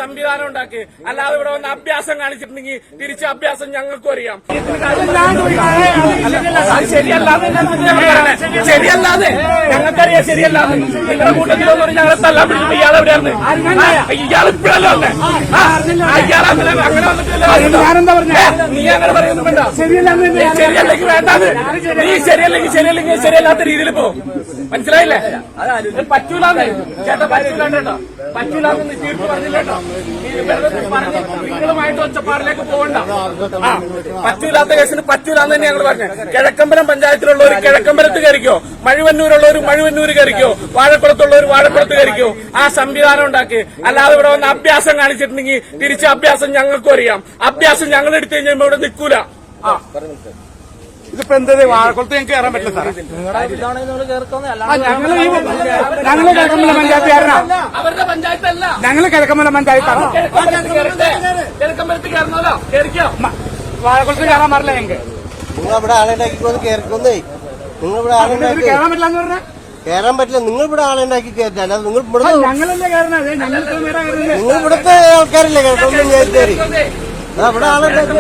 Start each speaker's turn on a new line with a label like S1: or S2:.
S1: സംവിധാനം ഉണ്ടാക്കി. അല്ലാതെ ഇവിടെ വന്ന് അഭ്യാസം കാണിച്ചിട്ടുണ്ടെങ്കിൽ തിരിച്ച് അഭ്യാസം ഞങ്ങൾക്കും അറിയാം. ശരിയല്ലാതെ ഞങ്ങൾക്കറിയാം, ശരിയല്ലാതെ. നിങ്ങളുടെ കൂട്ടത്തിലൊന്നും ഞങ്ങളെ തല്ലാൻ പിടിക്കുമ്പോ ഇയാളെവിടെയാണ്? ഇയാളിപ്പോഴല്ലോ അങ്ങനെ വന്നിട്ടില്ല. നീ അങ്ങനെ പറയുന്നു വേണ്ട. ശരിയല്ലെങ്കിൽ വേണ്ടാത്. നീ ശരിയല്ലെങ്കിൽ ശരിയല്ലാത്ത രീതിയിൽ പോ. മനസ്സിലായില്ലേ? പറ്റൂലാന്ന് ചേട്ടാ, പറ്റൂലാണ്ട് കേട്ടോ, പറ്റൂലാന്ന് തീർപ്പ് പറഞ്ഞില്ലേട്ടോ. നിങ്ങളുമായിട്ട് ഒച്ചപ്പാടിലേക്ക് പോകണ്ട. പറ്റൂലാത്ത കേസിന് പറ്റൂലാന്ന് തന്നെ ഞങ്ങൾ പറഞ്ഞു. കിഴക്കമ്പലം പഞ്ചായത്തിലുള്ളവർ കിഴക്കമ്പലത്ത് കയറിക്കോ, മഴുവന്നൂരുള്ളവർ മഴുവന്നൂര് കയറിക്കോ, വാഴക്കുളത്തുള്ളവർ വാഴക്കുളത്ത് കയറിക്കോ. ആ സംവിധാനം ഉണ്ടാക്കി. അല്ലാതെ ഇവിടെ വന്ന് അഭ്യാസം കാണിച്ചിട്ടുണ്ടെങ്കിൽ തിരിച്ച് അഭ്യാസം ഞങ്ങൾക്കും അറിയാം. അഭ്യാസം ഞങ്ങൾ എടുത്തു കഴിഞ്ഞാൽ ഇവിടെ നിൽക്കൂല.
S2: ഇതിപ്പോ എന്താ വാഴക്കുളത്ത് ഞങ്ങൾക്ക് കയറാൻ പറ്റില്ല സാറേ. ഞങ്ങള് കിഴക്കമ്പലം പഞ്ചായത്തുകാരനാണ്.
S1: അവരുടെ പഞ്ചായത്തല്ല,
S2: ഞങ്ങള് കിഴക്കമ്പലം പഞ്ചായത്താണ്.
S1: കിഴക്കമ്പലത്ത് കയറണല്ലോ, കയറിക്കോ.
S2: വാഴക്കുളത്ത് കയറാൻ പാടില്ല ഞങ്ങൾക്ക്.
S3: നിങ്ങളിവിടെ ആളുണ്ടാക്കിക്കൊണ്ട് കയറിക്കൊന്നേ. നിങ്ങളിവിടെ ആളുണ്ടാക്കി
S2: കയറാൻ പറ്റില്ല എന്ന് പറഞ്ഞാൽ
S3: കയറാൻ പറ്റില്ല. നിങ്ങളിവിടെ ആളുണ്ടാക്കി കയറ്റില്ല. അല്ലാതെ നിങ്ങൾ
S2: ഞങ്ങളല്ലേ കയറണത്.
S3: നിങ്ങൾ ഇവിടുത്തെ ആൾക്കാരില്ലേ കിഴക്കമ്പലം പഞ്ചായത്തുകാര്? ഇവിടെ ആളുണ്ടാക്കി